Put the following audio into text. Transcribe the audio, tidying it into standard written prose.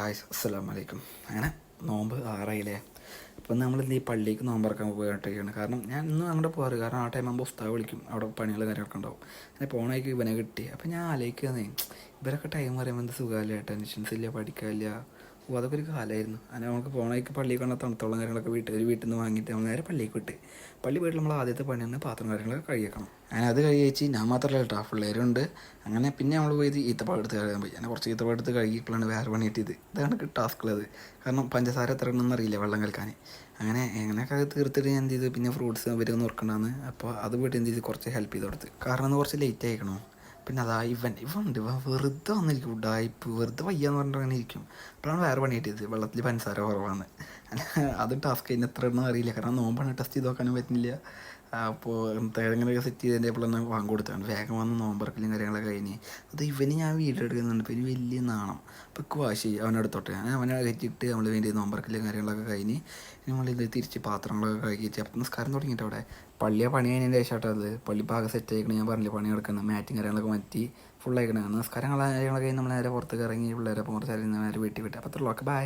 അസ്സലാമു അലൈക്കും. അങ്ങനെ നോമ്പ് ആറായില്ലേ. അപ്പം നമ്മൾ ഈ പള്ളിക്ക് നോമ്പറക്കാൻ പോയിട്ടാണ്. കാരണം ഞാൻ ഇന്നും അങ്ങോട്ട് പോകാറ്. കാരണം ആ ടൈം ആകുമ്പോൾ ഉസ്താദ് വിളിക്കും, അവിടെ പണികൾ കാര്യങ്ങളൊക്കെ ഉണ്ടാവും. അങ്ങനെ പോണേക്ക് ഇവനെ കിട്ടി. അപ്പം ഞാൻ ആലോചിക്കുന്നേ, ഇവരൊക്കെ ടൈം പറയുമ്പോൾ എന്ത് സുഖമില്ല, ടെൻഷൻസ് ഇല്ല, പഠിക്കാനില്ല. അതൊക്കെ ഒരു കാലമായിരുന്നു. അങ്ങനെ നമുക്ക് പോണേക്ക് പള്ളിയിൽ കണ്ട തണുത്തോളം കാര്യങ്ങളൊക്കെ വീട്ടിൽ നിന്ന് വാങ്ങിയിട്ട് നമ്മൾ നേരെ പള്ളിക്ക് വിട്ട്. പള്ളി പോയിട്ട് നമ്മൾ ആദ്യത്തെ പണി തന്നെ പാത്രം കാര്യങ്ങളൊക്കെ കഴിക്കണം. അങ്ങനെ അത് കഴിച്ച് ഞാൻ മാത്രമല്ല കേട്ടോ, പിള്ളേരുണ്ട്. അങ്ങനെ പിന്നെ നമ്മൾ പോയത് ഈത്തപ്പഴം എടുത്ത് കഴുകാൻ പോയി. അങ്ങനെ കുറച്ച് ഈത്തപ്പഴം എടുത്ത് കഴുകിയപ്പോഴാണ് വേറെ പണി കിട്ടിയത്. ഇതാണ് ടാസ്ക്കുള്ളത്. കാരണം പഞ്ചസാര എത്ര ഉണ്ടെന്ന് അറിയില്ല വെള്ളം കലക്കാൻ. അങ്ങനെ എങ്ങനെയൊക്കെ അത് തീർത്തിട്ട് ഞാൻ എന്ത് ചെയ്തു, പിന്നെ ഫ്രൂട്ട്സ് അവരൊന്നും ഓർക്കണ്ടെന്ന്. അപ്പോൾ അത് പോയിട്ട് എന്ത് ചെയ്ത് കുറച്ച് ഹെൽപ്പ് ചെയ്ത് കൊടുത്ത്. കാരണം ഒന്ന് കുറച്ച് ലേറ്റ് ആയിക്കണോ. പിന്നെ അതാ ഇവൻ വെറുതെ വന്നിരിക്കും, ഉഡായിപ്പ് വെറുതെ വയ്യാന്ന് പറഞ്ഞിട്ട് അങ്ങനെ ഇരിക്കും. അപ്പോഴാണ് വേറെ പണി കിട്ടിയത്, വെള്ളത്തിൽ പഞ്ചസാര കുറവാണ്. അത് ടാസ്ക് കഴിഞ്ഞ് എത്ര ഒന്നും അറിയില്ല. കാരണം നോമ്പാണ്, ടെസ്റ്റ് ചെയ്ത് നോക്കാനും പറ്റുന്നില്ല. അപ്പോൾ എങ്ങനെയൊക്കെ സെറ്റ് ചെയ്തതിൻ്റെ എപ്പോഴാണ് വാങ്ങി കൊടുത്താണ്. വേഗം വന്ന് നോമ്പറക്കലും കാര്യങ്ങളൊക്കെ കഴിഞ്ഞ് അത് ഇവന് ഞാൻ വീഡിയോ എടുക്കുന്നുണ്ട്. ഇപ്പോൾ ഇനി വലിയ നാണം. അപ്പോൾ വാശി അവനെടുത്തോട്ടെ, അവനെ കയറ്റിയിട്ട് നമ്മൾ വേണ്ടി നോമ്പറക്കലും കാര്യങ്ങളൊക്കെ കഴിഞ്ഞ് നമ്മളിത് തിരിച്ച് പാത്രങ്ങളൊക്കെ കഴുകിയിട്ട് അപ്പം നിസ്കാരം തുടങ്ങിയിട്ട് അവിടെ പണി കഴിഞ്ഞതിൻ്റെ ശേഷം അത് പള്ളി ഭാഗം സെറ്റ് ആയിക്കണം. ഞാൻ പറഞ്ഞില്ല, പണി കിടക്കുന്നത് മാറ്റും കാര്യങ്ങളൊക്കെ മാറ്റി ഫുൾ ആയിക്കണം. നിസ്കാരം കാര്യങ്ങളൊക്കെ കഴിഞ്ഞ് നമ്മൾ നേരെ പുറത്തേക്ക് ഇറങ്ങി പിള്ളേരെ കുറച്ച് നേരെ വീട്ടിൽ വിട്ട്. അപ്പോൾ അത്ര ബൈ.